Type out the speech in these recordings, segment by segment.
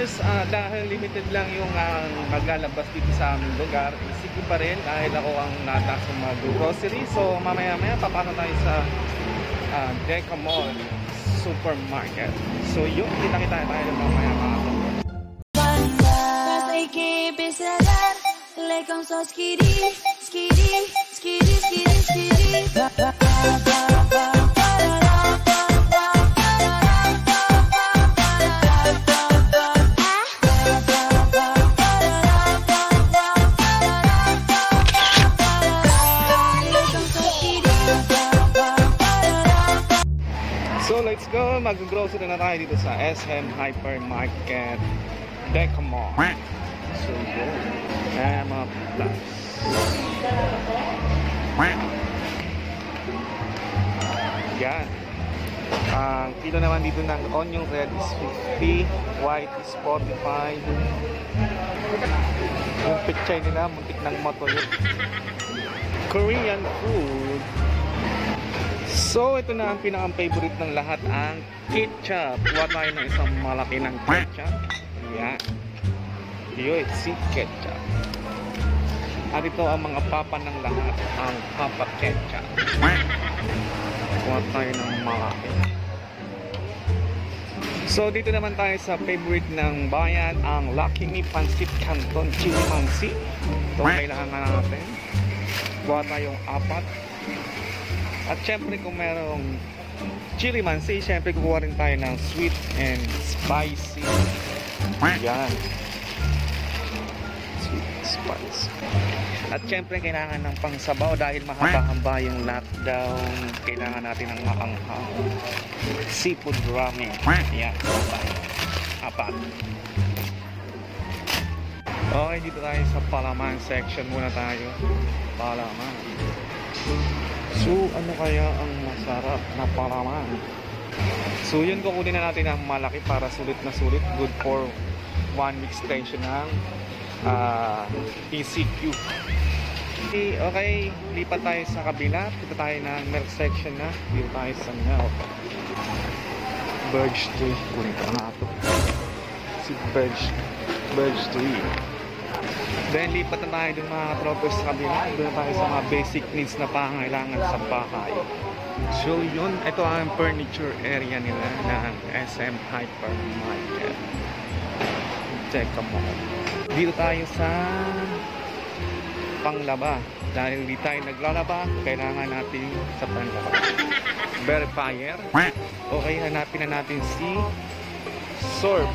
tropers, dahil limited lang yung maglalabas dito sa aming lugar, isipin pa rin dahil ako ang natas mag-grocery. So mamaya-maya papasok tayo sa Deca Mall Supermarket. So yun, kita-kita tayo mamaya mga tropers. Like I'm so skitty, skitty, skitty, skitty, skitty. So let's go, mag-grocery na tayo dito sa SM Hypermarket Deca Mall. So yun, ayan mga plus. Yan. Ang kilo naman dito ng onion red is 50, white is 45. Yung picture nila, muntik ng matulog. Korean food. So ito na ang pinaka-favorite ng lahat, ang ketchup. Kuha tayo ng isang malaki ng ketchup. Yan. Yun, si ketchup. At ito ang mga papa ng lahat, ang papa ketchup. Kuha tayo ng malaki. So dito naman tayo sa favorite ng bayan, ang Lucky Me Pancit Canton Chili Pancit. Ito kailangan natin. Kuha tayong 4. At syempre kung merong chili mansi, syempre kukuha rin tayo ng sweet and spicy. Yan. Sweet spicy. At syempre kailangan ng pangsabaw dahil mahaba-haba yung lockdown. Kailangan natin ng maanghang seafood ramen. Yan. 4. Okay, dito tayo sa palaman section muna tayo. Palaman. So, ano kaya ang masarap na palaman? So, yun, kukunin na natin ang malaki para sulit na sulit. Good for 1 week extension ng ECQ. Okay, lipat tayo sa kabila. Dito tayo ng milk section na. Dito tayo sa milk. Birch tree. Kunin ka nga ito. Si Birch tree. Then lipat na tayo dun mga tropers sa kabila. Doon tayo sa mga basic needs na pangailangan sa bahay. So yun, ito ang furniture area nila ng SM Hypermarket. Check mo. Dito tayo sa panglaba. Dahil hindi tayo naglalaba, kailangan natin sa panglaba. Verifier. Okay, hanapin na natin si Sorb.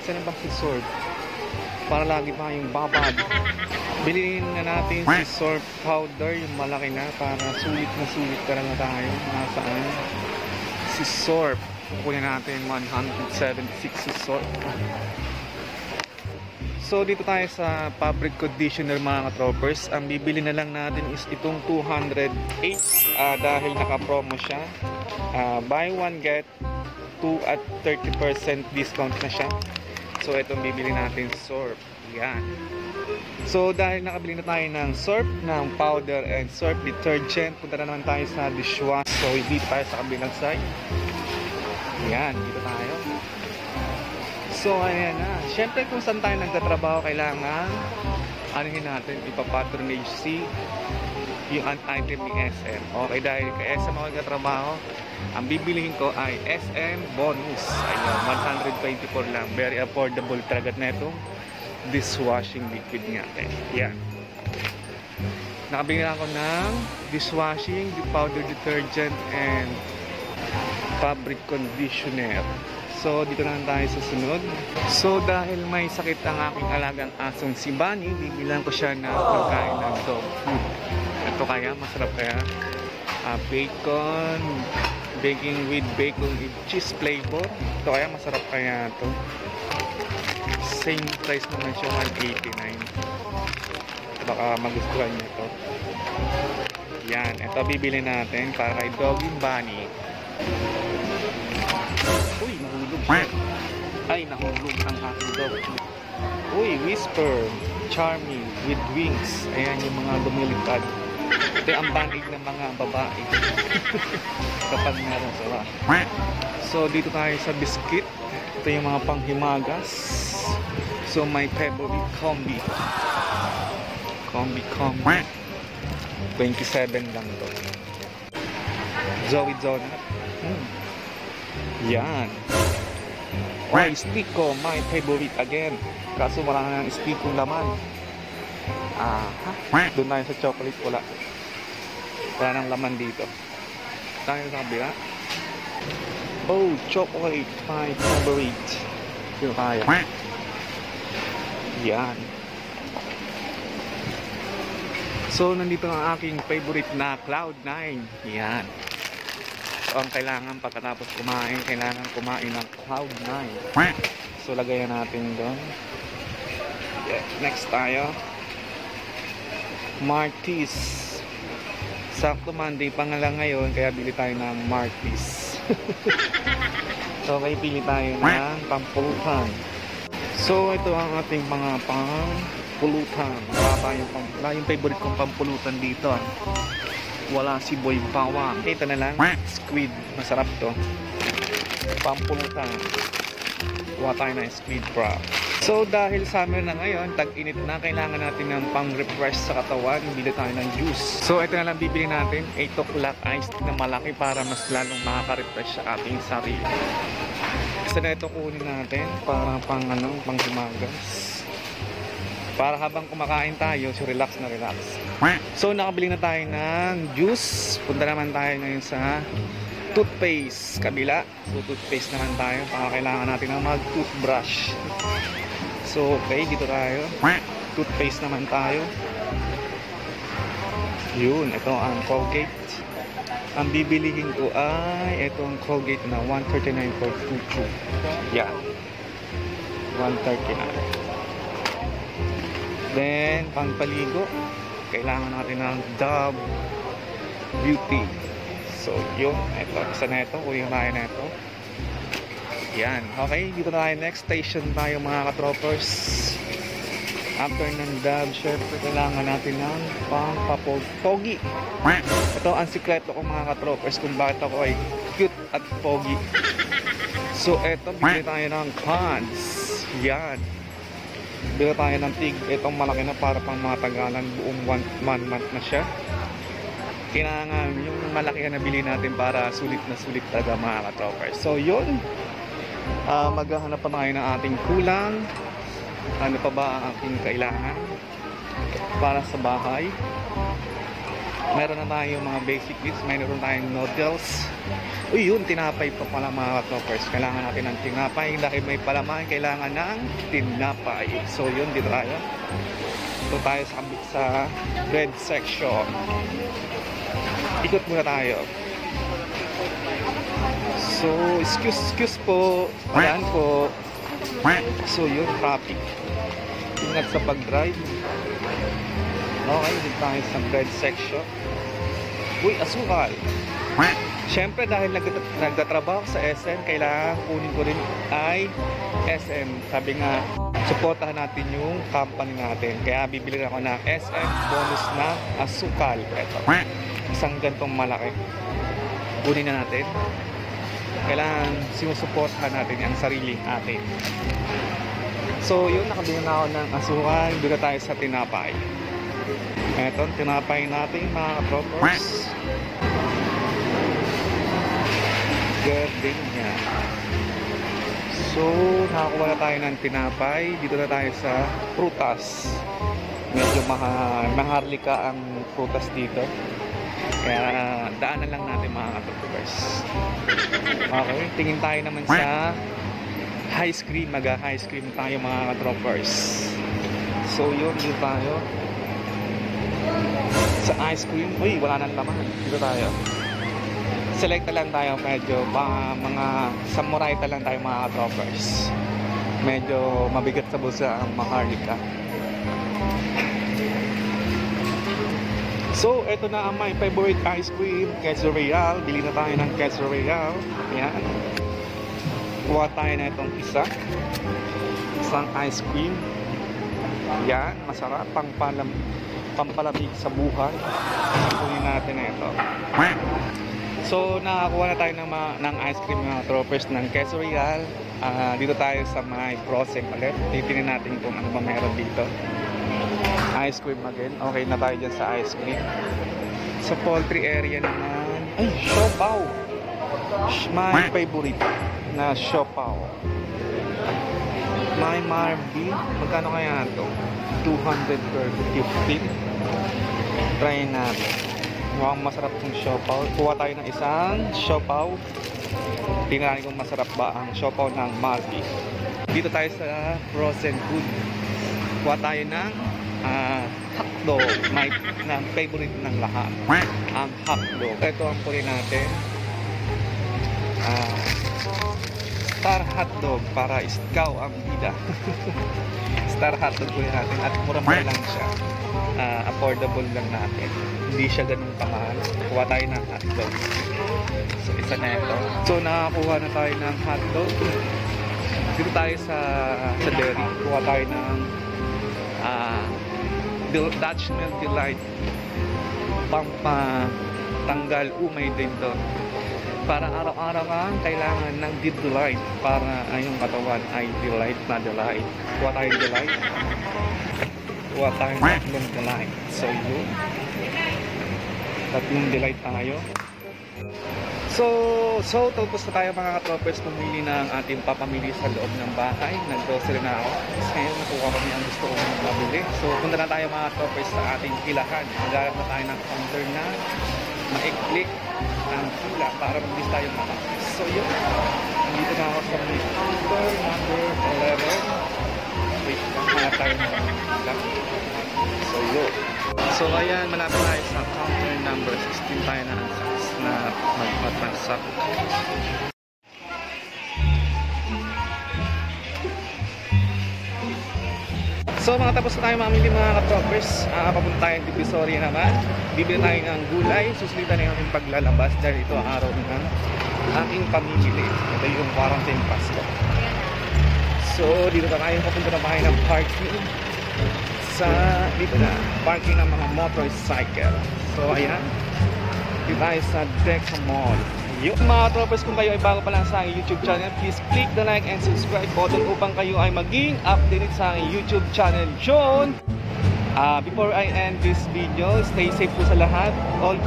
Saan ba si Sorb? Para lagi pa yung babad. Bilhin na natin si Sorb powder, yung malaki na, para sulit ka na tayo. Nasaan? Si Sorb. Kukunin natin 176 si Sorb. So dito tayo sa fabric conditioner mga tropers. Ang bibili na lang natin is itong 208 dahil naka-promo siya. Buy one get 2 at 30% discount na siya. So itong bibili natin Sorb. Yan. So dahil nakabili na tayo ng Sorb, ng powder and Sorb detergent, punta na naman tayo sa dishwasher. So dito tayo sa kabilang side. Yan, dito tayo. So ayan na. Siyempre kung saan tayo nagtatrabaho, kailangan anuhin natin, ipapatronage si yung item ni SM. Okay, dahil kay SM ako nagtatrabaho, ang bibilihin ko ay SM bonus. Ayun, 124 lang. Very affordable talaga na itong dishwashing liquid natin. Yan. Nakabili ako ng dishwashing, powder detergent, and fabric conditioner. So, dito na tayo sa sunod. So, dahil may sakit ang aking alagang asong si Bunny, bibilang ko siya na pagkain ng dog food. Ito kaya, masarap kaya. Bacon with cheese flavor. Ito kaya, masarap kaya ito. Same price naman siya, 189. Baka magustuhan niyo ito. Yan, ito bibili natin para kay Doggy Bunny. Uy, nahulog siya. Ay, nahulog ang aking dog. Uy, Whisper Charming with wings. Ayan yung mga lumilipad. Ito ang banig ng mga babae. Kapag meron sila. So, dito tayo sa biscuit. Ito yung mga panghimagas. So, my favorite combi. Combi. 27 lang to. Zoe Donut. Yan. My stick ko, my favorite again. Kaso wala nang stick kong laman. Doon tayo sa chocolate, wala. Wala nang laman dito. Tayo sa kabila. Oh, chocolate, my favorite. Dito tayo. Yan. So, nandito ang aking favorite na Cloud9. Yan. So, ang kailangan pagkatapos kumain, kailangan kumain ng Cloud9. So, lagayan natin doon. Yeah. Next tayo. Martis. Sakto Monday pa nga lang ngayon, kaya bili tayo ng Martis. So, okay, pili tayo ng pampulutan. So, ito ang ating mga pampulutan. Wala yung favorite kong pampulutan dito. Wala si Boy Bawang. Ito na lang, squid. Masarap to. Pampulutan. Kuha tayo ng squid wrap. So, dahil summer na ngayon, tag-init na, kailangan natin ng pang-refresh sa katawan. Bili tayo ng juice. So, ito na lang bibili natin. 8 o'clock iced na malaki para mas lalong makaka-refresh sa ating sarili. Isa na ito kunin natin para pang himagas. Para habang kumakain tayo, so relax na relax. So, nakabili na tayo ng juice. Punta naman tayo ngayon sa toothpaste. Kabila. So, toothpaste naman tayo. Para kailangan natin ng mag-toothbrush. So, okay. Dito tayo. Toothpaste naman tayo. Yun. Ito ang Colgate. Ang bibilihin ko ay itong Colgate na 139 for 2 tube. Yan. 139. Then, pangpaligo, kailangan natin ng Dove Beauty. So, yun. Ito. Isa na ito. Kunin tayo na ito. Yan. Okay. Dito tayo. Next station tayo mga katropers. After ng Dove, syempre, kailangan natin ng pang-pogi. Ito ang sikreto ko mga katropers kung bakit ako ay cute at pogi. So, ito. Bigyan tayo ng cons. Yan. Bili tayo ng tig. Itong malaki na para pang matagalan. Buong 1 month na siya. Kailangan yung malaki na nabili natin para sulit na sulit talaga mga katropers. So yun. Maghahanap pa tayo ng ating kulang. Ano pa ba ang ating kailangan para sa bahay. Meron na tayo mga basic needs. Meron tayong noodles. Uy, yun, tinapay pa pala mga katropers. Kailangan natin ng tinapay. Dahil may palaman, kailangan ng tinapay. So, yun, dito tayo. Ito tayo sa bread section. Ikot muna tayo. So, excuse po. Ayan po. So, yun, traffic. Ingat sa pag-drive. Okay, dito tayo sa bread section. Uy, asukal. Siyempre dahil nagtatrabaho sa SM, kailangan kunin ko rin ay SM. Sabi nga, supportahan natin yung company natin. Kaya bibili ako ng SM bonus na asukal. Ito. Isang gantong malaki. Kunin na natin. Kailangan sinusuportahan natin ang sarili natin. So yun, nakabili na ako ng asukal. Bili tayo sa tinapay. Ito, tinapay natin mga katropers. Garding niya. So, nakakuha na tayo ng tinapay. Dito na tayo sa prutas. Medyo maharlika ang prutas dito. Kaya daanan lang natin mga katropers. Okay, tingin tayo naman sa ice cream. Mag-ice cream tayo mga katropers. So, yun, dito tayo. Sa ice cream, uy, wala nang laman. Dito tayo. Select lang tayo medyo mga samurai lang tayo mga katropers. Medyo mabigat sa bulsa ang maharlika. So, ito na ang my favorite ice cream, Queso Real. Bili na tayo ng Queso Real. Ayan. Kuha tayo na itong isang ice cream. Yan, masarap, pampalamig sa buhay. Kunin natin na ito. So, nakakuha na tayo ng ice cream mga tropers ng Queso Real. Dito tayo sa may Frozen ulit. Titingnan natin kung ano ba meron dito. Ice cream again. Okay na tayo dyan sa ice cream. Sa poultry area naman. Ay, siopaw. My favorite na siopaw. My Marby. Magkano kaya ito? 200 per 15. Try natin. Mukhang masarap yung siopaw. Kuha tayo ng isang siopaw. Tingnan natin kung masarap ba ang siopaw ng Marby. Dito tayo sa frozen food. Kuha tayo ng hotdog. My favorite ng lahat. Ang hotdog. Ito ang puli natin. Star hotdog para ikaw ang bida. Star hotdog puli natin at mura-mura lang siya. Affordable lang natin. Hindi siya ganun kamahal. Kuha tayo ng hotdog. So isa na ito. So nakakuha na tayo ng hotdog. Dito tayo sa dairy. Kuha tayo ng Dutch Milk Delight. Pampatanggal umay din to. Para araw-araw kang kailangan ng delight para yung katawan ay delight na delight. Kuha tayong delight. Kuha tayong tatlong delight. So yun. Tatlong delight tayo. So tapos na tayo mga katropers pumili ng ating papamili sa loob ng bahay. Nag-grocery na ako. Ngayon nakuha kami ang gusto kong mabili. So punta na tayo mga katropers sa ating pilahan. Magharap na tayo ng counter na maiklik ang pila para mabilis tayo makakit. So yun. Nandito na ako sa counter number 11. Wait lang, hanap tayo ng pila. So yun. So ayan, malapit tayo sa counter number 16 tayo na magpatransact. So mga tapos na tayo mamili mga katropers. Papunta tayong Divisoria naman. Bibili tayo ng gulay. Susulitan na yung ating paglalabas dahil ito ang araw ng aking pamimili. Ito yung quarantine Pasko. So dito na tayo papunta na tayo ng parking. Dito na parking ng mga motorcycle. So ayan, dito tayo sa Deca Mall. Yung mga tropers, kung kayo ay bago pa lang sa aking YouTube channel, please click the like and subscribe button upang kayo ay maging updated sa aking YouTube channel. John, before I end this video, stay safe po sa lahat.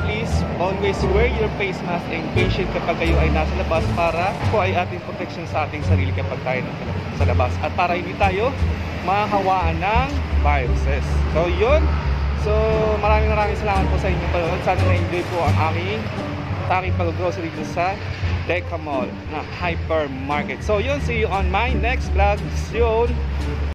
Please always wear your face mask and patient kapag kayo ay nasa labas para po ay ating protection sa ating sarili kapag tayo nasa labas at para hindi tayo mahawaan ng viruses. So yun. So maraming salamat po sa inyong panonood. Sana na-enjoy po ang aking pag-grocery dito sa Deca Mall na hypermarket. So yun, see you on my next vlog soon.